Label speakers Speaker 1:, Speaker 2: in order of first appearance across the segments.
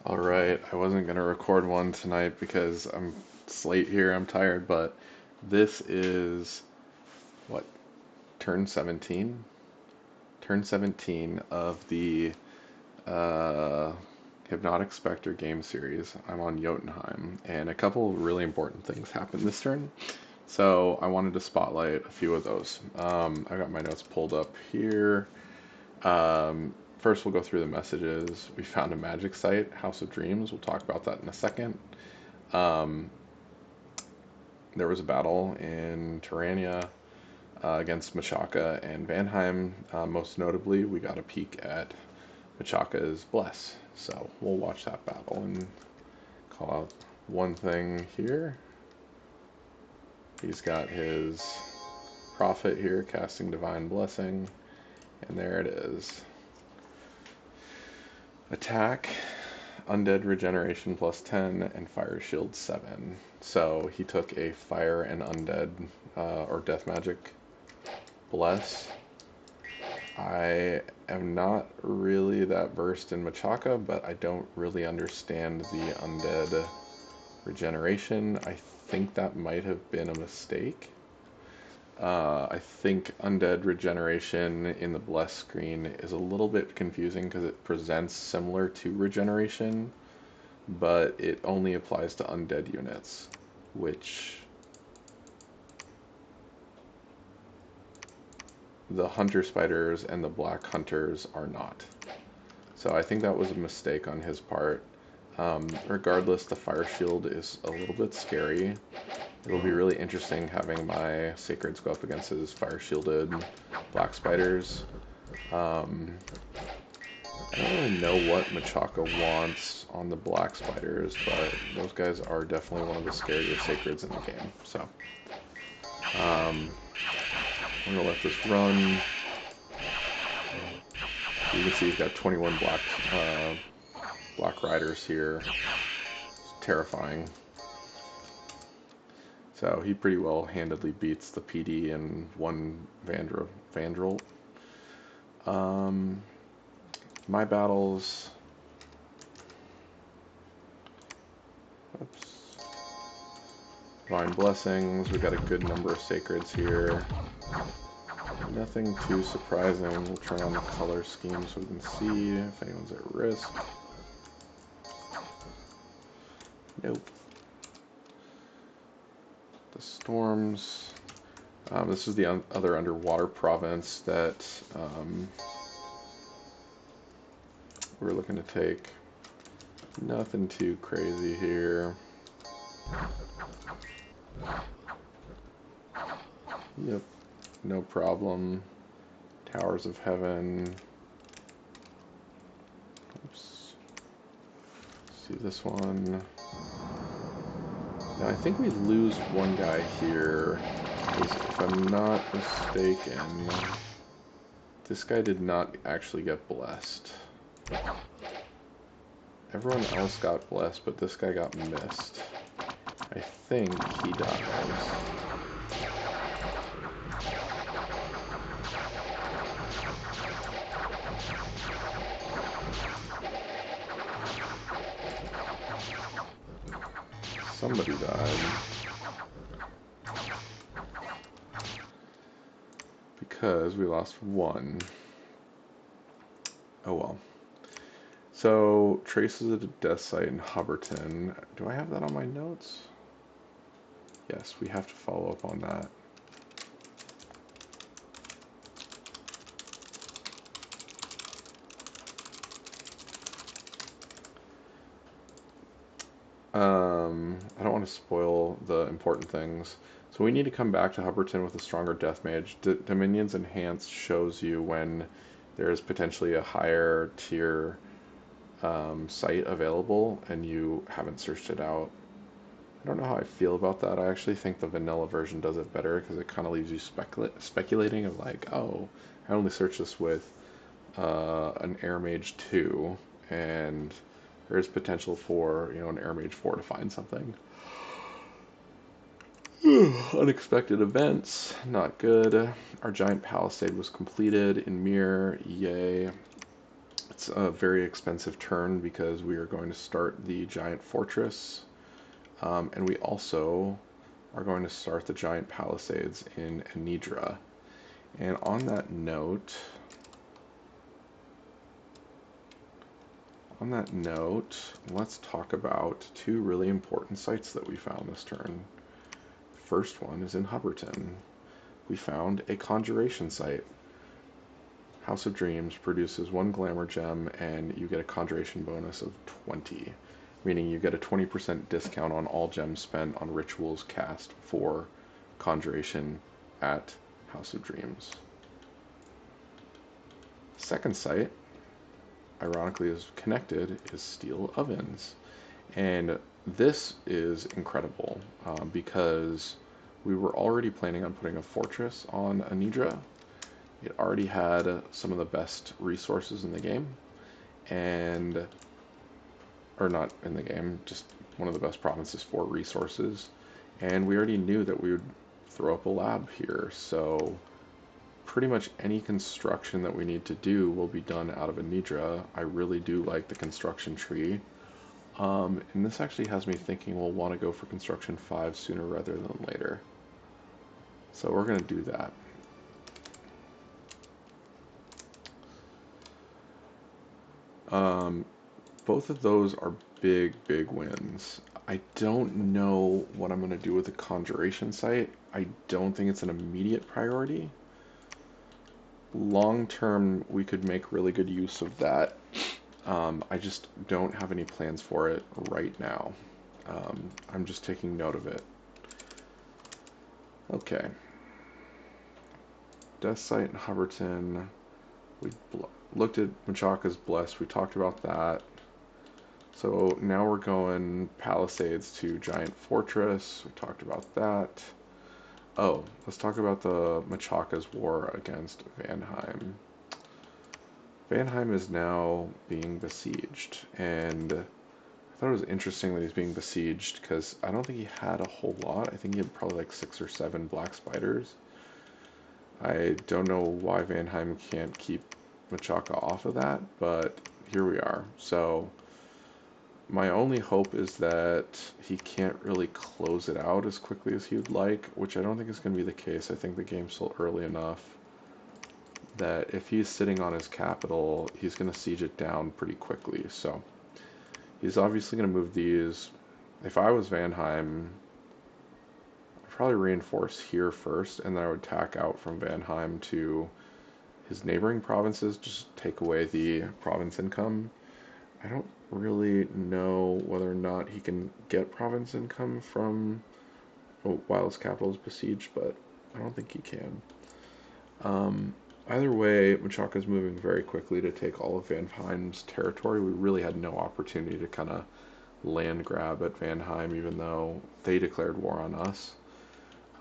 Speaker 1: All right, I wasn't gonna record one tonight because it's late here. I'm tired, but this is what turn 17, turn 17 of the uh, Hypnotic Specter game series. I'm on Jotunheim, and a couple of really important things happened this turn. So I wanted to spotlight a few of those. I got my notes pulled up here. First, we'll go through the messages. We found a magic site, House of Dreams. We'll talk about that in a second. Um, there was a battle in Tyrannia against Machaka and Vanheim. Most notably, we got a peek at Machaka's Bless. So we'll watch that battle and call out one thing here. He's got his Prophet here casting Divine Blessing, and there it is. Attack, Undead Regeneration plus 10, and Fire Shield 7. So he took a Fire and Undead or Death Magic Bless. I am not really that versed in Machaka, but I don't really understand the Undead Regeneration. I think that might have been a mistake. I think Undead Regeneration in the Bless screen is a little bit confusing because it presents similar to Regeneration, but it only applies to undead units, which the Hunter Spiders and the Black Hunters are not. So I think that was a mistake on his part. Regardless, the Fire Shield is a little bit scary. It'll be really interesting having my Sacreds go up against his Fire Shielded Black Spiders. I don't really know what Machaka wants on the Black Spiders, but those guys are definitely one of the scarier Sacreds in the game. So, I'm going to let this run. You can see he's got 21 Black Riders here. It's terrifying. So he pretty well handedly beats the PD and one Vandrel. My battles. Oops. Divine Blessings. We got a good number of Sacreds here. Nothing too surprising. We'll turn on the color scheme so we can see if anyone's at risk. Nope. The storms. This is the other underwater province that we're looking to take. Nothing too crazy here. Yep, no problem. Towers of Heaven. Oops. See this one. Now I think we lose one guy here. If I'm not mistaken, this guy did not actually get blessed. Everyone else got blessed, but this guy got missed. I think he dies. Somebody died. Because we lost one. Oh well. So, traces of a death site in Hubberton. Do I have that on my notes? Yes, we have to follow up on that. I don't want to spoil the important things. So we need to come back to Hubberton with a stronger death mage. Dominion's Enhanced shows you when there is potentially a higher tier site available and you haven't searched it out. I don't know how I feel about that. I actually think the vanilla version does it better because it kind of leaves you speculating of like, oh, I only searched this with an Air Mage 2 and there's potential for, an Air Mage 4 to find something. Unexpected events, not good. Our giant palisade was completed in Mirror, yay. Let's It's a very expensive turn because we are going to start the giant fortress, and we also are going to start the giant palisades in Anidra. And on that note, let's talk about two really important sites that we found this turn. First one is in Hubberton. We found a conjuration site. House of Dreams produces one glamour gem and you get a conjuration bonus of 20, meaning you get a 20% discount on all gems spent on rituals cast for conjuration at House of Dreams. Second site, ironically is connected, is Steel Ovens. And this is incredible because we were already planning on putting a fortress on Anidra. It already had some of the best resources in the game, and or not in the game, just one of the best provinces for resources. And we already knew that we would throw up a lab here, so pretty much any construction that we need to do will be done out of Anidra. I really do like the construction tree. And this actually has me thinking we'll want to go for construction 5 sooner rather than later. So we're going to do that. Both of those are big, big wins. I don't know what I'm going to do with the conjuration site. I don't think it's an immediate priority. Long term, we could make really good use of that. I just don't have any plans for it right now. I'm just taking note of it. Okay. Death Site in Hubberton. We looked at Machaca's Blessed. We talked about that. So now we're going Palisades to Giant Fortress. We talked about that. Oh, let's talk about the Machaca's war against Vanheim. Vanheim is now being besieged, and I thought it was interesting that he's being besieged because I don't think he had a whole lot. I think he had probably like 6 or 7 black spiders. I don't know why Vanheim can't keep Machaca off of that, but here we are. So my only hope is that he can't really close it out as quickly as he would like, which I don't think is going to be the case. I think the game's still early enough that if he's sitting on his capital, he's going to siege it down pretty quickly. So he's obviously going to move these. If I was Vanheim, I'd probably reinforce here first, and then I would tack out from Vanheim to his neighboring provinces, just take away the province income. I don't really know whether or not he can get province income from while his capital is besieged, but I don't think he can. Either way, Machaca is moving very quickly to take all of Vanheim's territory. We really had no opportunity to kind of land grab at Vanheim, even though they declared war on us.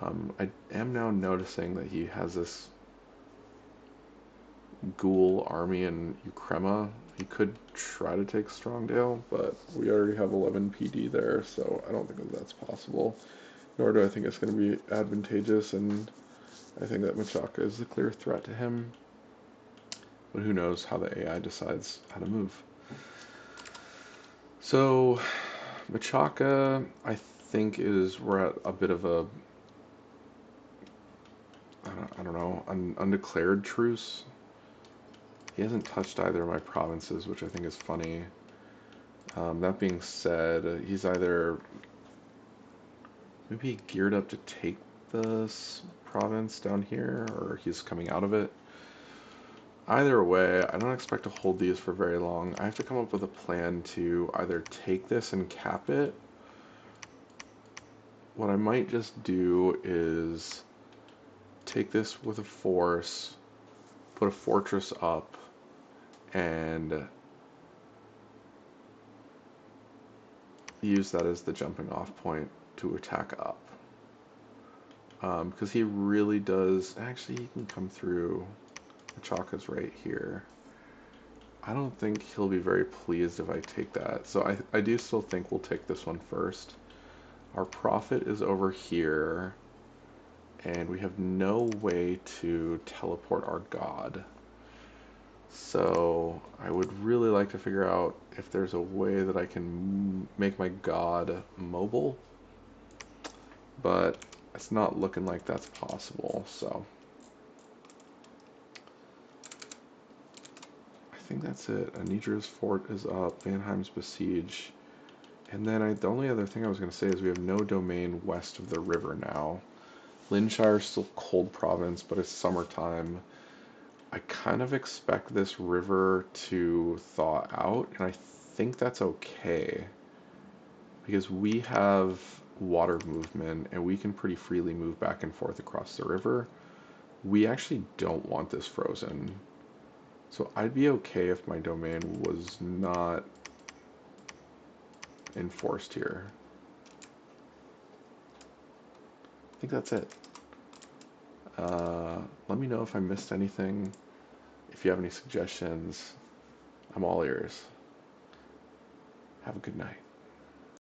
Speaker 1: I am now noticing that he has this ghoul army in Ukrema. He could try to take Strongdale, but we already have 11 PD there, so I don't think that that's possible. Nor do I think it's going to be advantageous, and I think that Machaca is the clear threat to him. But who knows how the AI decides how to move. So, Machaca, I think we're at a bit of a, I don't know, an undeclared truce. He hasn't touched either of my provinces, which I think is funny. That being said, he's either maybe geared up to take this province down here, or he's coming out of it. Either way, I don't expect to hold these for very long. I have to come up with a plan to either take this and cap it. What I might just do is take this with a force, put a fortress up, and use that as the jumping off point to attack up. Because he really does, actually he can come through. Machaca's right here. I don't think he'll be very pleased if I take that. So I do still think we'll take this one first. Our profit is over here, and we have no way to teleport our god. So I would really like to figure out if there's a way that I can make my god mobile, but it's not looking like that's possible. So I think that's it. Anidra's fort is up, Mannheim's besieged. And then the only other thing I was going to say is we have no domain west of the river now. Linshire is still cold province, but it's summertime. I kind of expect this river to thaw out, and I think that's okay because we have water movement and we can pretty freely move back and forth across the river. We actually don't want this frozen. So I'd be okay if my domain was not enforced here. I think that's it. Let me know if I missed anything. If you have any suggestions, I'm all ears. Have a good night.